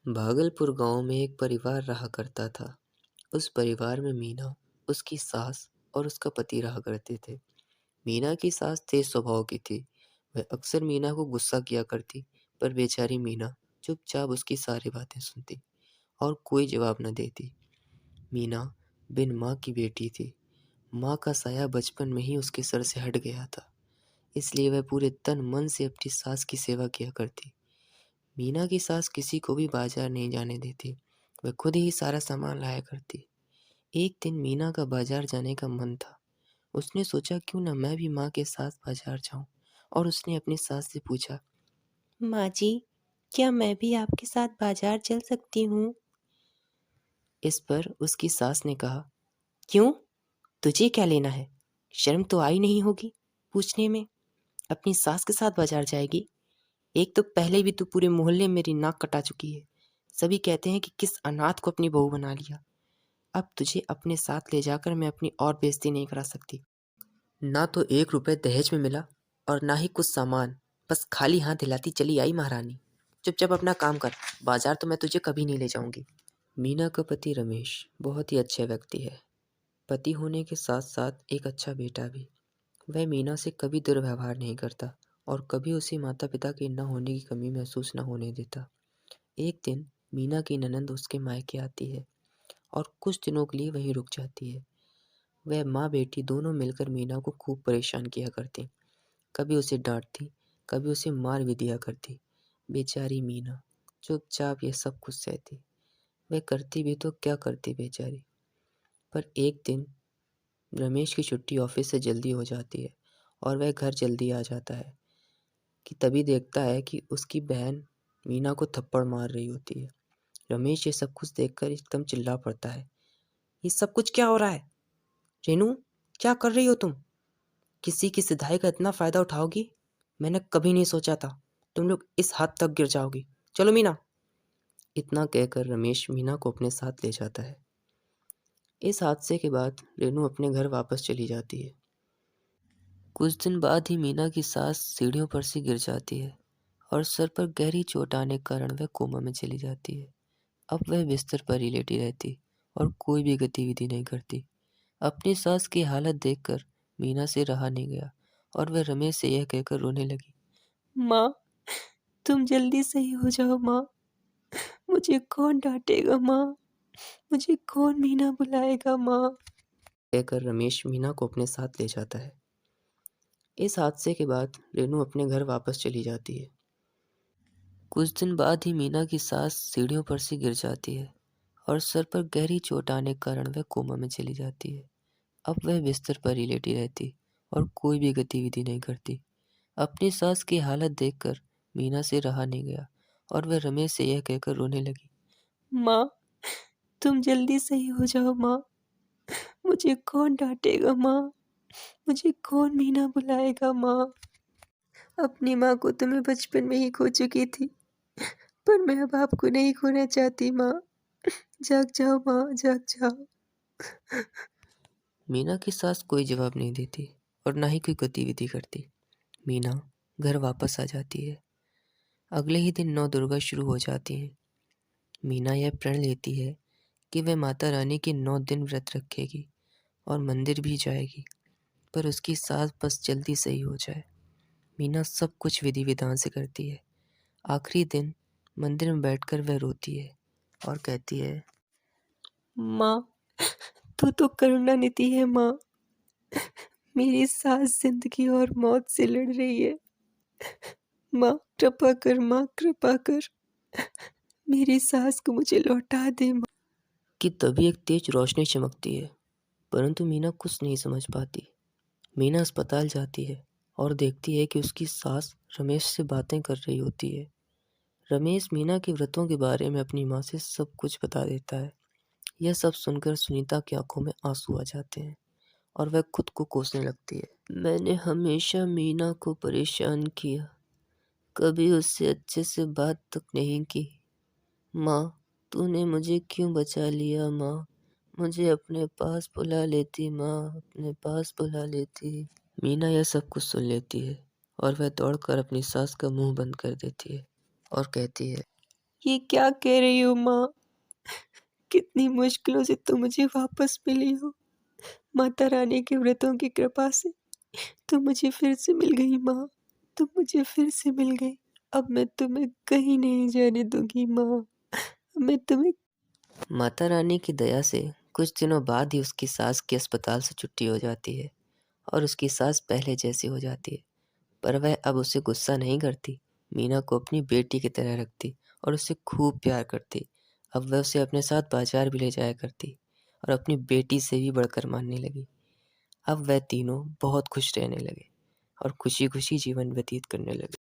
भागलपुर गांव में एक परिवार रहा करता था। उस परिवार में मीना, उसकी सास और उसका पति रहा करते थे। मीना की सास तेज स्वभाव की थी। वह अक्सर मीना को गुस्सा किया करती, पर बेचारी मीना चुपचाप उसकी सारी बातें सुनती और कोई जवाब न देती। मीना बिन माँ की बेटी थी। माँ का साया बचपन में ही उसके सर से हट गया था, इसलिए वह पूरे तन मन से अपनी सास की सेवा किया करती। मीना की सास किसी को भी बाजार नहीं जाने देती। वह खुद ही सारा सामान लाया करती। एक दिन मीना का बाजार जाने का मन था। उसने सोचा क्यों ना मैं भी माँ के साथ बाजार जाऊं, और उसने अपनी सास से पूछा, माँ जी, क्या मैं भी आपके साथ बाजार चल सकती हूँ? इस पर उसकी सास ने कहा, क्यों, तुझे क्या लेना है? शर्म तो आई नहीं होगी पूछने में। अपनी सास के साथ बाजार जाएगी? एक तो पहले भी तू पूरे मोहल्ले में मेरी नाक कटा चुकी है। सभी कहते हैं कि किस अनाथ को अपनी बहू बना लिया। अब तुझे अपने साथ ले जाकर मैं अपनी और बेइज्जती नहीं करा सकती। ना तो 1 रुपए दहेज में मिला और ना ही कुछ सामान, बस खाली हाथ दिलाती चली आई महारानी। चुपचाप अपना काम कर, बाजार तो मैं तुझे कभी नहीं ले जाऊंगी। मीना का पति रमेश बहुत ही अच्छा व्यक्ति है। पति होने के साथ साथ एक अच्छा बेटा भी। वह मीना से कभी दुर्व्यवहार नहीं करता और कभी उसे माता पिता के न होने की कमी महसूस न होने देता। एक दिन मीना की ननंद उसके मायके आती है और कुछ दिनों के लिए वहीं रुक जाती है। वह माँ बेटी दोनों मिलकर मीना को खूब परेशान किया करती। कभी उसे डांटती, कभी उसे मार भी दिया करती। बेचारी मीना चुपचाप ये सब कुछ सहती। वह करती भी तो क्या करती बेचारी। पर एक दिन रमेश की छुट्टी ऑफिस से जल्दी हो जाती है और वह घर जल्दी आ जाता है कि तभी देखता है कि उसकी बहन मीना को थप्पड़ मार रही होती है। रमेश ये सब कुछ देखकर एकदम चिल्ला पड़ता है, ये सब कुछ क्या हो रहा है? रेनू, क्या कर रही हो तुम? किसी की सिधाई का इतना फ़ायदा उठाओगी? मैंने कभी नहीं सोचा था तुम लोग इस हद तक गिर जाओगी। चलो मीना। इतना कहकर रमेश मीना को अपने साथ ले जाता है। इस हादसे के बाद रेनू अपने घर वापस चली जाती है। कुछ दिन बाद ही मीना की सास सीढ़ियों पर से गिर जाती है और सर पर गहरी चोट आने के कारण वह कोमा में चली जाती है। अब वह बिस्तर पर ही लेटी रहती और कोई भी गतिविधि नहीं करती। अपनी सास की हालत देखकर मीना से रहा नहीं गया और वह रमेश से यह कहकर रोने लगी, माँ, तुम जल्दी सही हो जाओ माँ। मुझे कौन डांटेगा माँ? मुझे कौन मीना बुलाएगा माँ? कहकर रमेश मीना को अपने साथ ले जाता है। इस हादसे के बाद रेनू अपने घर वापस चली जाती है। कुछ दिन बाद ही मीना की सास सीढ़ियों पर से गिर जाती है और सर पर गहरी चोट आने के कारण वह कोमा में चली जाती है। अब वह बिस्तर पर ही लेटी रहती और कोई भी गतिविधि नहीं करती। अपनी सास की हालत देखकर मीना से रहा नहीं गया और वह रमेश से यह कहकर रोने लगी, माँ, तुम जल्दी सही हो जाओ माँ। मुझे कौन डांटेगा माँ? मुझे कौन मीना बुलाएगा माँ? अपनी माँ को तो मैं बचपन में ही खो चुकी थी, पर मैं अब आपको नहीं खोना चाहती माँ। जाग जाओ माँ, जाग जाओ। मीना की सास कोई जवाब नहीं देती और ना ही कोई गतिविधि करती। मीना घर वापस आ जाती है। अगले ही दिन 9 दुर्गा शुरू हो जाती हैं। मीना यह प्रण लेती है कि वह माता रानी के 9 दिन व्रत रखेगी और मंदिर भी जाएगी, पर उसकी सास बस जल्दी सही हो जाए। मीना सब कुछ विधि विधान से करती है। आखिरी दिन मंदिर में बैठकर वह रोती है और कहती है, माँ, तू तो करुणानिधि है माँ। मेरी सास जिंदगी और मौत से लड़ रही है। माँ, कृपा कर माँ, कृपा कर। मेरी सास को मुझे लौटा दे माँ। कि तभी एक तेज रोशनी चमकती है, परंतु मीना कुछ नहीं समझ पाती। मीना अस्पताल जाती है और देखती है कि उसकी सास रमेश से बातें कर रही होती है। रमेश मीना के व्रतों के बारे में अपनी माँ से सब कुछ बता देता है। यह सब सुनकर सुनीता की आंखों में आंसू आ जाते हैं और वह खुद को कोसने लगती है। मैंने हमेशा मीना को परेशान किया, कभी उससे अच्छे से बात तक नहीं की। माँ, तूने मुझे क्यों बचा लिया माँ? मुझे अपने पास बुला लेती माँ, अपने पास बुला लेती। मीना यह सब कुछ सुन लेती है और वह दौड़कर अपनी सास का मुंह बंद कर देती है और कहती है, ये क्या कह रही हो माँ? कितनी मुश्किलों से तुम मुझे वापस मिली हो। माता रानी के व्रतों की कृपा से तुम मुझे फिर से मिल गई माँ। तुम मुझे फिर से मिल गई। अब मैं तुम्हें कहीं नहीं जाने दूंगी माँ। मैं तुम्हें माता रानी की दया से कुछ दिनों बाद ही उसकी सास की अस्पताल से छुट्टी हो जाती है और उसकी सास पहले जैसी हो जाती है। पर वह अब उसे गुस्सा नहीं करती। मीना को अपनी बेटी की तरह रखती और उससे खूब प्यार करती। अब वह उसे अपने साथ बाजार भी ले जाया करती और अपनी बेटी से भी बढ़कर मानने लगी। अब वह तीनों बहुत खुश रहने लगे और खुशी खुशी जीवन व्यतीत करने लगे।